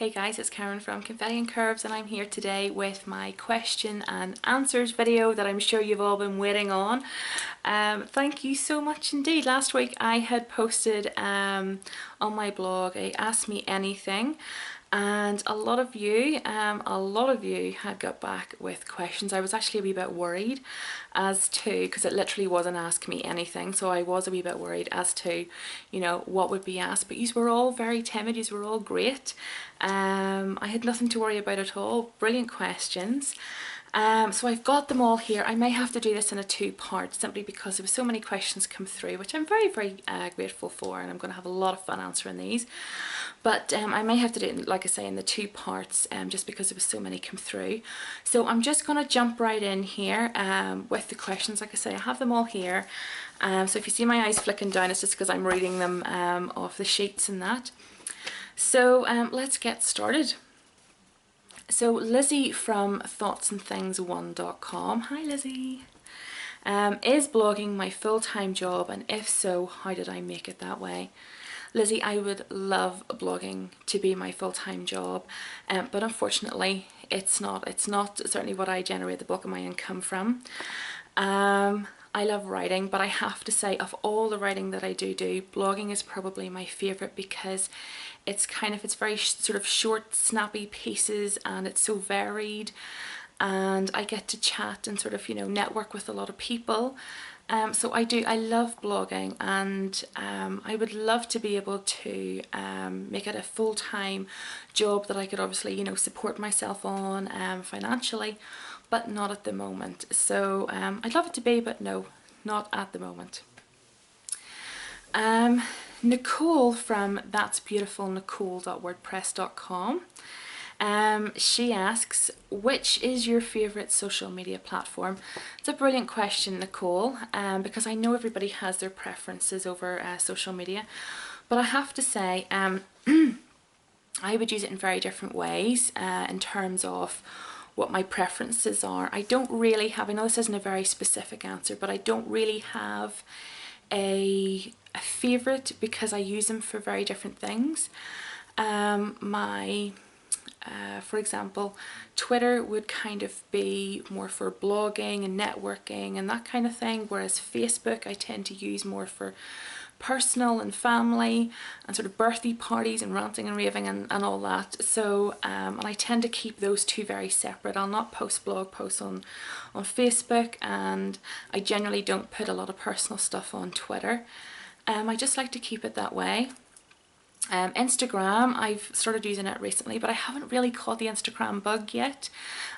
Hey guys, it's Karen from Confetti and Curves and I'm here today with my question and answers video that I'm sure you've all been waiting on. Thank you so much indeed. Last week I had posted on my blog a Ask Me Anything, and a lot of you had got back with questions. I was actually a wee bit worried as to, because it literally wasn't Ask Me Anything, so I was a wee bit worried as to, you know, what would be asked. But you were all very timid, you were all great. I had nothing to worry about at all. Brilliant questions. So I've got them all here. I may have to do this in a two-part simply because there were so many questions come through, which I'm very grateful for, and I'm going to have a lot of fun answering these. But I may have to do it, like I say, in the two parts, just because there was so many come through. So I'm just going to jump right in here with the questions. Like I say, I have them all here. So if you see my eyes flicking down, it's just because I'm reading them off the sheets and that. So let's get started. So Lizzie from thoughtsandthings1.com, hi Lizzie, is blogging my full-time job, and if so, how did I make it that way? Lizzie, I would love blogging to be my full-time job, but unfortunately it's not certainly what I generate the bulk of my income from. I love writing, but I have to say, of all the writing that I do, blogging is probably my favourite because it's very sort of short, snappy pieces, and it's so varied, and I get to chat and sort of, you know, network with a lot of people. So I love blogging, and I would love to be able to make it a full-time job that I could obviously, you know, support myself on financially, but not at the moment. So I'd love it to be, but no, not at the moment. Nicole from that'sbeautifulnicole.wordpress.com, she asks, which is your favourite social media platform? It's a brilliant question, Nicole, because I know everybody has their preferences over social media, but I have to say I would use it in very different ways in terms of what my preferences are. I don't really have, I know this isn't a very specific answer, but I don't really have a favourite because I use them for very different things. For example, Twitter would kind of be more for blogging and networking and that kind of thing, whereas Facebook I tend to use more for personal and family and sort of birthday parties and ranting and raving and all that. So and I tend to keep those two very separate. I'll not post blog posts on Facebook, and I generally don't put a lot of personal stuff on Twitter. I just like to keep it that way. Instagram, I've started using it recently, but I haven't really caught the Instagram bug yet.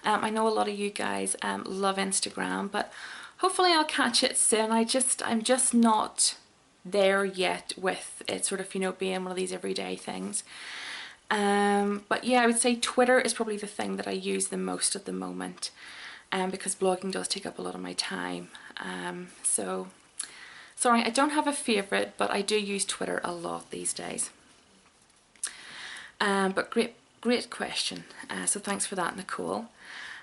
I know a lot of you guys love Instagram, but hopefully I'll catch it soon. I'm just not there yet with it sort of, you know, being one of these everyday things. But yeah, I would say Twitter is probably the thing that I use the most at the moment, because blogging does take up a lot of my time. So sorry, I don't have a favourite, but I do use Twitter a lot these days. But great question. So thanks for that, Nicole.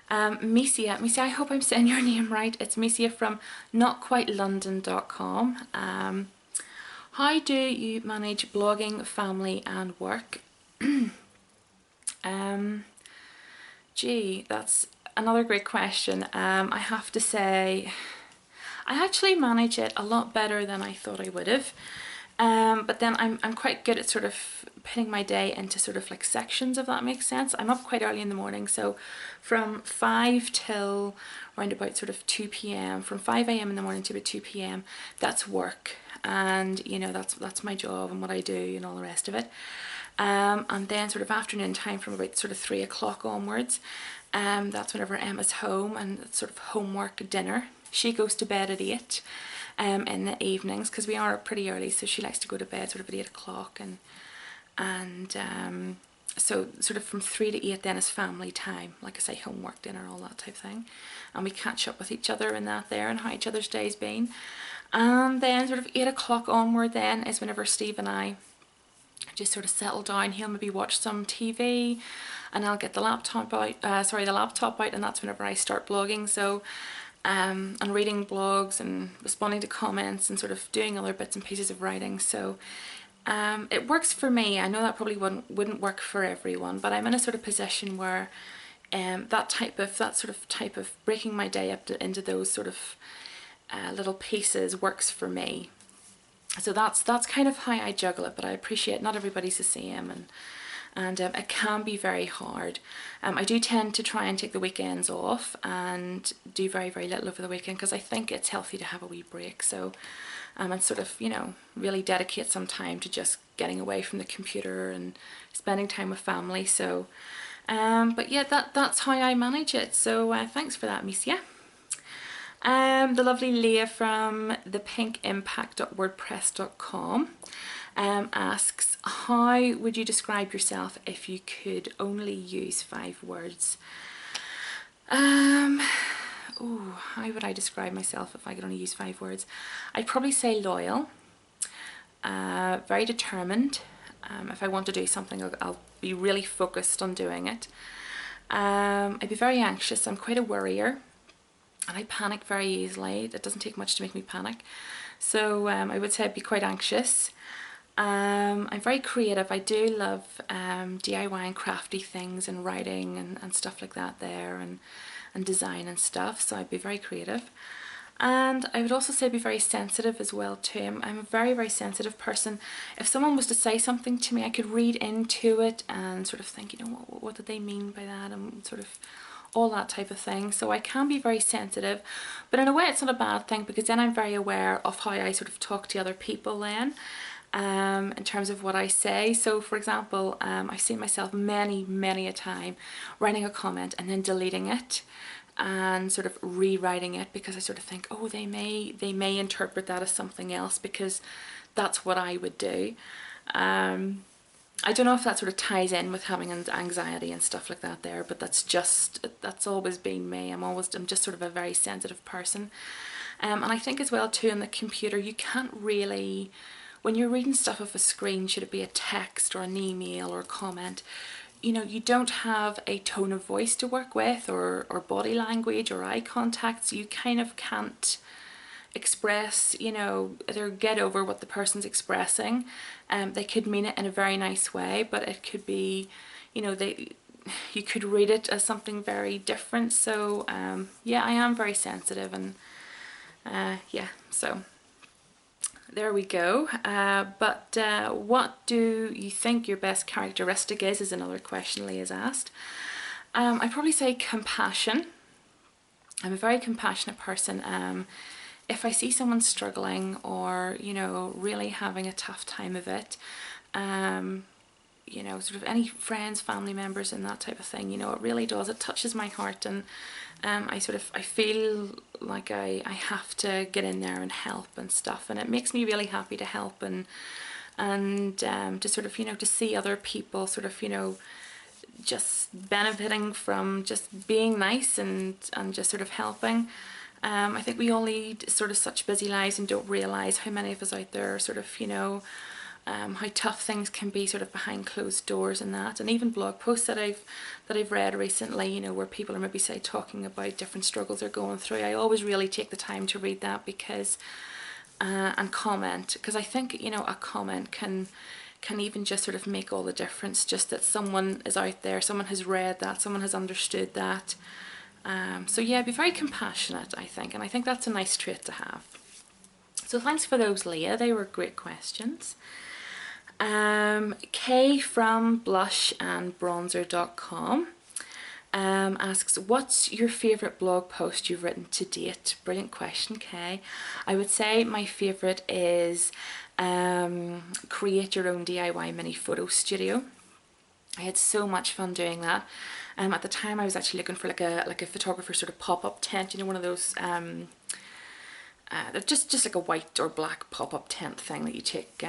Misia, I hope I'm saying your name right. It's Misia from notquitelondon.com. How do you manage blogging, family and work? Gee, that's another great question. I have to say I actually manage it a lot better than I thought I would have. But then I'm quite good at sort of putting my day into sort of like sections, if that makes sense. I'm up quite early in the morning, so from 5 till around about sort of 2 p.m, from 5 a.m. in the morning to about 2 p.m, that's work, and you know, that's my job and what I do and all the rest of it. And then sort of afternoon time from about sort of 3 o'clock onwards, that's whenever Emma's home, and it's sort of homework, dinner. She goes to bed at 8 in the evenings, because we are up pretty early, so she likes to go to bed sort of at 8 o'clock, and so sort of from 3 to 8 then is family time, like I say, homework, dinner, all that type of thing, and we catch up with each other and that there and how each other's day's been. And then sort of 8 o'clock onward then is whenever Steve and I just sort of settle down. He'll maybe watch some TV and I'll get the laptop out, and that's whenever I start blogging. So and reading blogs and responding to comments and sort of doing other bits and pieces of writing. So It works for me. I know that probably wouldn't work for everyone, but I'm in a sort of position where that sort of type of breaking my day up into those sort of little pieces works for me. So that's kind of how I juggle it, but I appreciate not everybody's the same, and it can be very hard. I do tend to try and take the weekends off and do very, very little over the weekend, because I think it's healthy to have a wee break. So and sort of, you know, really dedicate some time to just getting away from the computer and spending time with family. So but yeah, that's how I manage it. So thanks for that, Misia. The lovely Leah from thepinkimpact.wordpress.com asks, how would you describe yourself if you could only use 5 words? Oh, how would I describe myself if I could only use 5 words? I'd probably say loyal, very determined. If I want to do something, I'll be really focused on doing it. I'd be very anxious. I'm quite a worrier, and I panic very easily. It doesn't take much to make me panic. So I would say I'd be quite anxious. I'm very creative. I do love DIY and crafty things and writing and stuff like that there, and design and stuff. So I'd be very creative. And I would also say be very sensitive as well too. I'm a very, very sensitive person. If someone was to say something to me, I could read into it and sort of think, you know, what did they mean by that, and sort of all that type of thing. So I can be very sensitive, but in a way it's not a bad thing, because then I'm very aware of how I sort of talk to other people then, in terms of what I say. So for example, I've seen myself many a time writing a comment and then deleting it and sort of rewriting it, because I sort of think, oh, they may interpret that as something else, because that's what I would do. I don't know if that sort of ties in with having anxiety and stuff like that there, but that's always been me. I'm just sort of a very sensitive person. And I think as well too, on the computer, you can't really, when you're reading stuff off a screen, should it be a text or an email or a comment, you know, you don't have a tone of voice to work with, or body language or eye contact, so you kind of can't express, you know, either get over what the person's expressing. They could mean it in a very nice way, but it could be, you know, you could read it as something very different. So yeah, I am very sensitive, and yeah, so there we go. But what do you think your best characteristic is another question Leah's asked. I'd probably say compassion. I'm a very compassionate person. If I see someone struggling, or, you know, really having a tough time of it, you know, sort of any friends, family members and that type of thing, you know, it really does, it touches my heart, and I feel like I have to get in there and help and stuff, and it makes me really happy to help, and to sort of, you know, to see other people sort of, you know, just benefiting from just being nice and just sort of helping. I think we all lead sort of such busy lives and don't realise how many of us out there are sort of, you know, how tough things can be sort of behind closed doors and that. And even blog posts that I've read recently, you know, where people are maybe, say, talking about different struggles they're going through, I always really take the time to read that, because and comment, because I think, you know, a comment can even just sort of make all the difference, just that someone is out there, someone has read that, someone has understood that. So yeah, be very compassionate, I think, and I think that's a nice trait to have. So thanks for those, Leah. They were great questions. Kay from blushandbronzer.com asks, what's your favourite blog post you've written to date? Brilliant question, Kay. I would say my favourite is create your own DIY mini photo studio. I had so much fun doing that. At the time I was actually looking for like a photographer sort of pop-up tent, you know, one of those just like a white or black pop-up tent thing that you take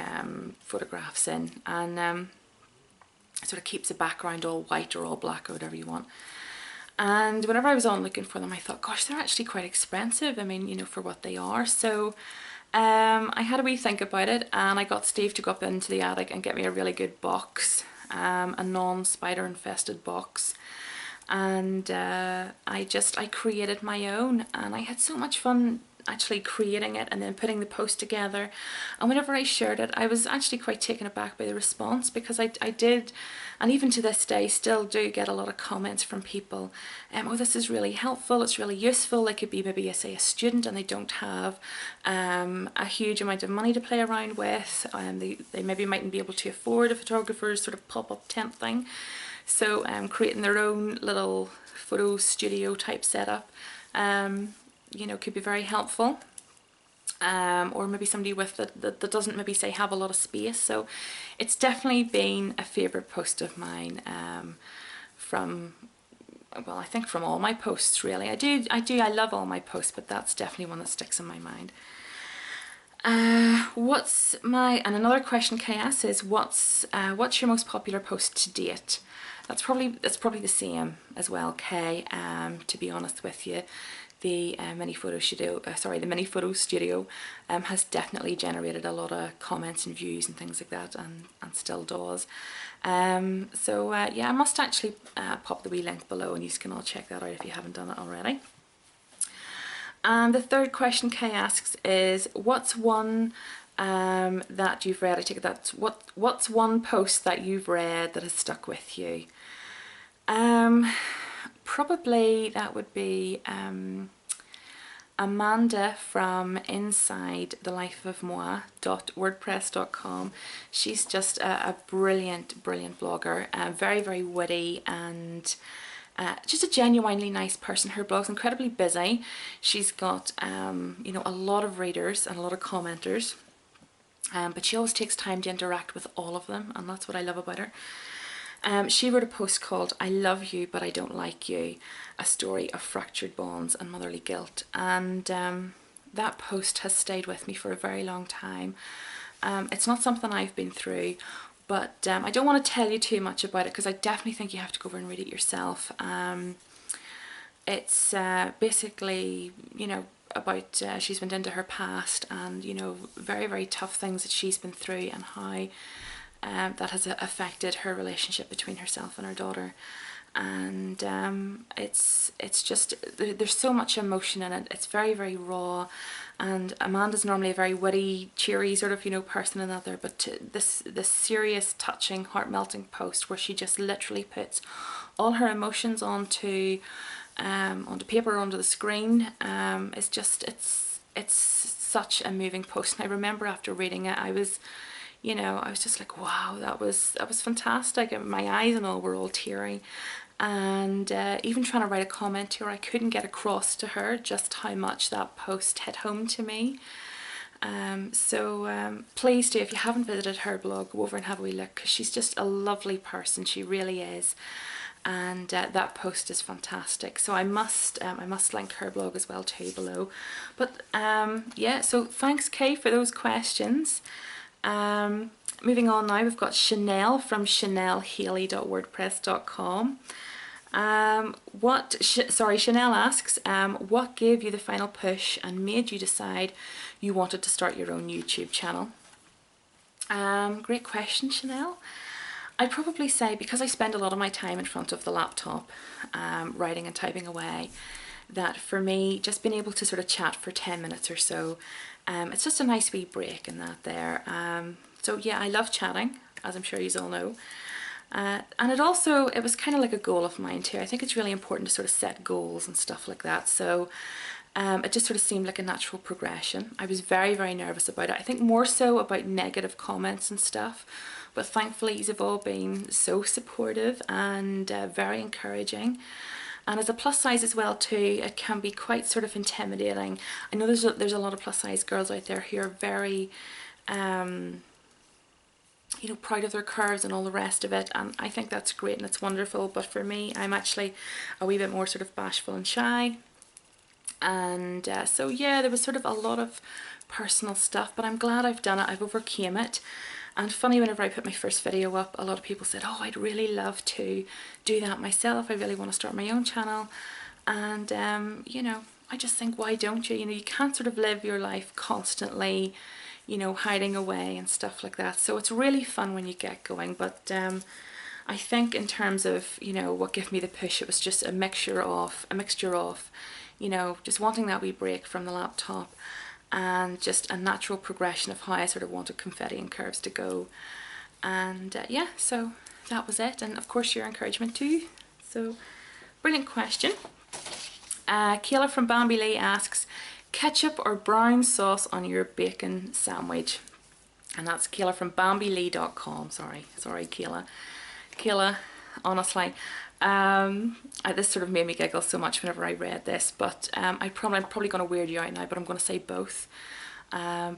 photographs in, and it sort of keeps the background all white or all black or whatever you want. And whenever I was on looking for them, I thought, gosh, they're actually quite expensive, I mean, you know, for what they are. So I had a wee think about it, and I got Steve to go up into the attic and get me a really good box, a non-spider infested box, and I created my own, and I had so much fun actually creating it and then putting the post together. And whenever I shared it, I was actually quite taken aback by the response, because I did, and even to this day still do get a lot of comments from people, oh, this is really helpful, it's really useful. They could be maybe, say, a student and they don't have a huge amount of money to play around with, they maybe mightn't be able to afford a photographer's sort of pop-up tent thing. So creating their own little photo studio type setup, you know, could be very helpful. Or maybe somebody with that doesn't maybe say have a lot of space. So it's definitely been a favourite post of mine, from, well, I think from all my posts really. I love all my posts, but that's definitely one that sticks in my mind. And another question Kay asks is, what's your most popular post to date? That's probably the same as well, Kay. To be honest with you, the mini photo studio, has definitely generated a lot of comments and views and things like that, and still does. Yeah, I must actually pop the wee link below, and you can all check that out if you haven't done it already. And the third question Kay asks is, what's one that you've read? I take it that's what's one post that you've read that has stuck with you? Probably that would be Amanda from Inside the Life of Moi.wordpress.com. She's just a brilliant blogger, very, very witty, and just a genuinely nice person. Her blog's incredibly busy. She's got you know, a lot of readers and a lot of commenters, but she always takes time to interact with all of them, and that's what I love about her. She wrote a post called "I Love You But I Don't Like You, a story of fractured bonds and motherly guilt," and that post has stayed with me for a very long time. It's not something I've been through, but I don't want to tell you too much about it, because I definitely think you have to go over and read it yourself. It's basically, you know, about she's went into her past, and, you know, very, very tough things that she's been through, and how that has affected her relationship between herself and her daughter. And it's just, there's so much emotion in it. It's very, very raw, and Amanda's normally a very witty, cheery sort of, you know, person and other, but this serious, touching, heart-melting post where she just literally puts all her emotions onto paper, onto the screen, is just, it's such a moving post. And I remember after reading it, I was just like, wow, that was fantastic. And my eyes and all were all teary. And even trying to write a comment to her, I couldn't get across to her just how much that post hit home to me. Please do, if you haven't visited her blog, go over and have a wee look, because she's just a lovely person. She really is. And that post is fantastic. So I must link her blog as well too below. But yeah, so thanks, Kay, for those questions. Moving on now, we've got Chanel from chanelhaley.wordpress.com. Chanel asks, what gave you the final push and made you decide you wanted to start your own YouTube channel? Great question, Chanel. I'd probably say, because I spend a lot of my time in front of the laptop, writing and typing away, that for me, just being able to sort of chat for 10 minutes or so, it's just a nice wee break in that there. So yeah, I love chatting, as I'm sure you all know. And it was kind of like a goal of mine too. I think it's really important to sort of set goals and stuff like that. So it just sort of seemed like a natural progression. I was very, very nervous about it. I think more so about negative comments and stuff. But thankfully, you've all been so supportive and very encouraging. And as a plus size as well too, it can be quite sort of intimidating. I know there's a lot of plus size girls out there who are very, you know, proud of their curves and all the rest of it, and I think that's great and it's wonderful. But for me, I'm actually a wee bit more sort of bashful and shy. And so yeah, there was sort of a lot of personal stuff, but I'm glad I've done it. I've overcame it. And funny, whenever I put my first video up, a lot of people said, oh, I'd really love to do that myself. I really want to start my own channel. And, you know, I just think, why don't you? You know, you can't sort of live your life constantly, you know, hiding away and stuff like that. So it's really fun when you get going. But I think in terms of, you know, what gave me the push, it was just a mixture of, you know, just wanting that wee break from the laptop, and just a natural progression of how I sort of wanted Confetti and Curves to go. And yeah, so that was it, and of course your encouragement too. So brilliant question. Kayla from Bambi Lee asks, ketchup or brown sauce on your bacon sandwich? And that's Kayla from BambiLee.com. Sorry Kayla. Kayla, honestly, this sort of made me giggle so much whenever I read this, but I'm probably going to weird you out now, but I'm going to say both.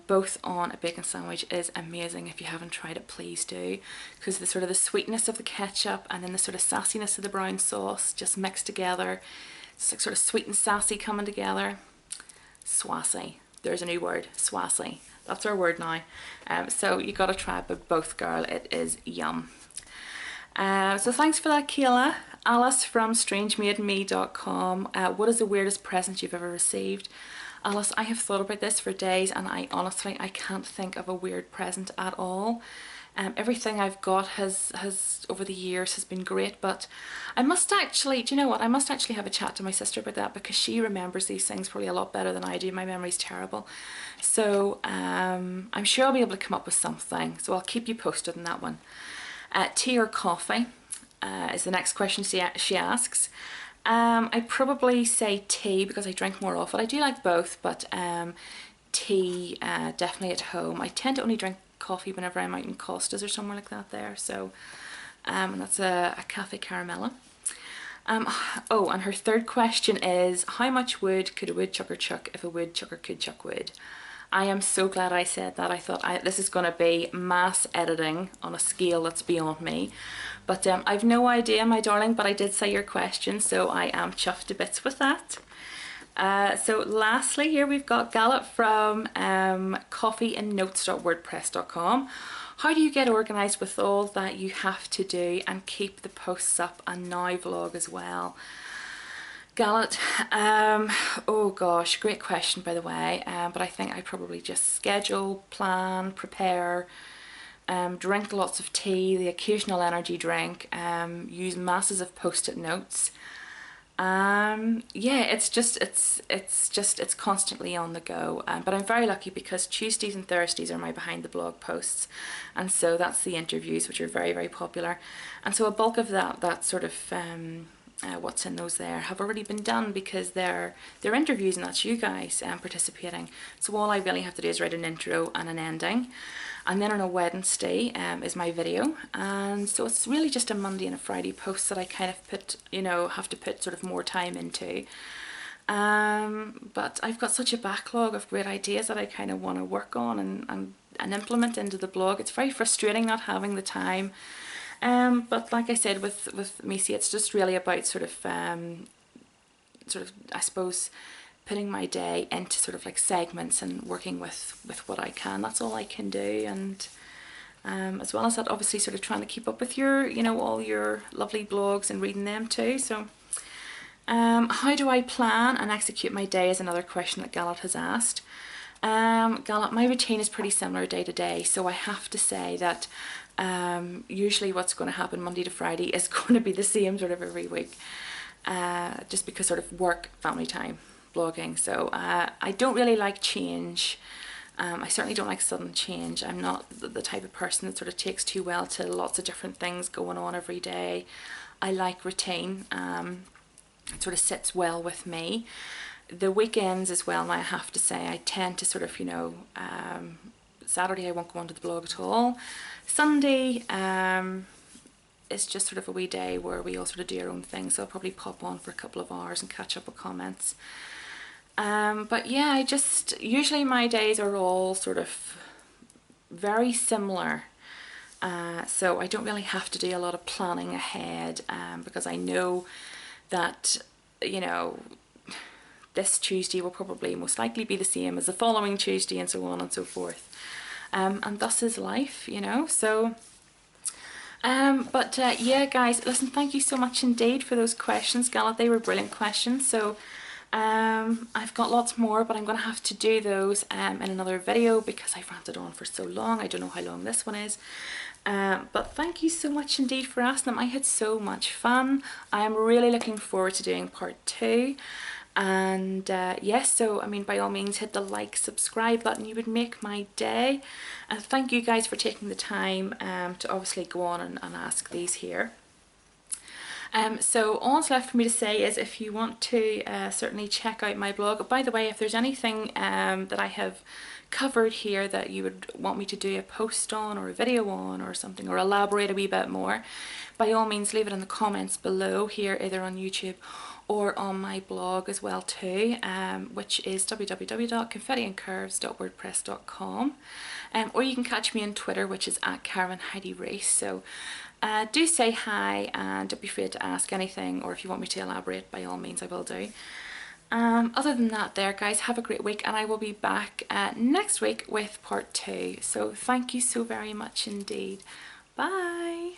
Both on a bacon sandwich is amazing. If you haven't tried it, please do, because the sort of the sweetness of the ketchup and then the sort of sassiness of the brown sauce just mixed together. It's like sort of sweet and sassy coming together. Swassy. There's a new word, swassy. That's our word now. So you gotta try it, but both, girl, it is yum. So thanks for that, Kayla. Alice from strangemaidenme.com. What is the weirdest present you've ever received? Alice, I have thought about this for days, and I can't think of a weird present at all. Everything I've got has over the years has been great, but I must actually, do you know what, I must actually have a chat to my sister about that, because she remembers these things probably a lot better than I do. My memory's terrible. So I'm sure I'll be able to come up with something, so I'll keep you posted on that one. Tea or coffee is the next question she asks. I'd probably say tea, because I drink more of it. I do like both, but tea definitely at home. I tend to only drink coffee whenever I'm out in Costa's or somewhere like that there. So, and that's a Cafe Caramella. Oh, and her third question is, how much wood could a woodchucker chuck if a woodchucker could chuck wood? I am so glad I said that. I thought this is going to be mass editing on a scale that's beyond me. But I've no idea, my darling, but I did say your question, so I am chuffed to bits with that. So lastly, here we've got Gallup from coffeeandnotes.wordpress.com. How do you get organised with all that you have to do and keep the posts up and now vlog as well? Gallup, oh gosh, great question by the way, but I think I probably just schedule, plan, prepare, drink lots of tea, the occasional energy drink, use masses of post-it notes. Yeah, it's constantly on the go, but I'm very lucky because Tuesdays and Thursdays are my behind the blog posts, and so that's the interviews, which are very, very popular, and so a bulk of that sort of what's in those there have already been done, because they're interviews and that's you guys participating. So all I really have to do is write an intro and an ending, and then on a Wednesday is my video, and so it's really just a Monday and a Friday post that I kind of put, you know, have to put sort of more time into. But I've got such a backlog of great ideas that I kind of want to work on and implement into the blog. It's very frustrating not having the time. But like I said, with Misi, it's just really about sort of I suppose putting my day into sort of like segments and working with what I can. That's all I can do, and as well as that, obviously sort of trying to keep up with your, you know, all your lovely blogs and reading them too. So how do I plan and execute my day is another question that Gallup has asked. Gallup, my routine is pretty similar day to day, so I have to say that usually what's going to happen Monday to Friday is going to be the same sort of every week, just because sort of work, family time, blogging. So I don't really like change. I certainly don't like sudden change. I'm not the type of person that sort of takes too well to lots of different things going on every day. I like routine. It sort of sits well with me. The weekends as well, I have to say, I tend to sort of, you know, Saturday I won't go onto the blog at all. Sunday is just sort of a wee day where we all sort of do our own thing, so I'll probably pop on for a couple of hours and catch up with comments. But yeah, I just, usually my days are all sort of very similar. So I don't really have to do a lot of planning ahead, because I know that, you know, this Tuesday will probably most likely be the same as the following Tuesday, and so on and so forth. And thus is life, you know. So yeah guys, listen, thank you so much indeed for those questions, Gallup. They were brilliant questions. So I've got lots more, but I'm going to have to do those in another video because I've ranted on for so long. I don't know how long this one is. But thank you so much indeed for asking them. I had so much fun. I am really looking forward to doing part 2. And yes, so I mean, by all means hit the like, subscribe button, you would make my day. And thank you guys for taking the time to obviously go on and ask these here. So all that's left for me to say is, if you want to certainly check out my blog. By the way, if there's anything that I have covered here that you would want me to do a post on or a video on or something, or elaborate a wee bit more, by all means leave it in the comments below here, either on YouTube or on my blog as well too, which is www.confettiandcurves.wordpress.com, or you can catch me on Twitter, which is @CarmenHeidiRace. So do say hi, and don't be afraid to ask anything, or if you want me to elaborate, by all means I will do. Other than that there, guys, have a great week, and I will be back next week with part 2. So thank you so very much indeed. Bye.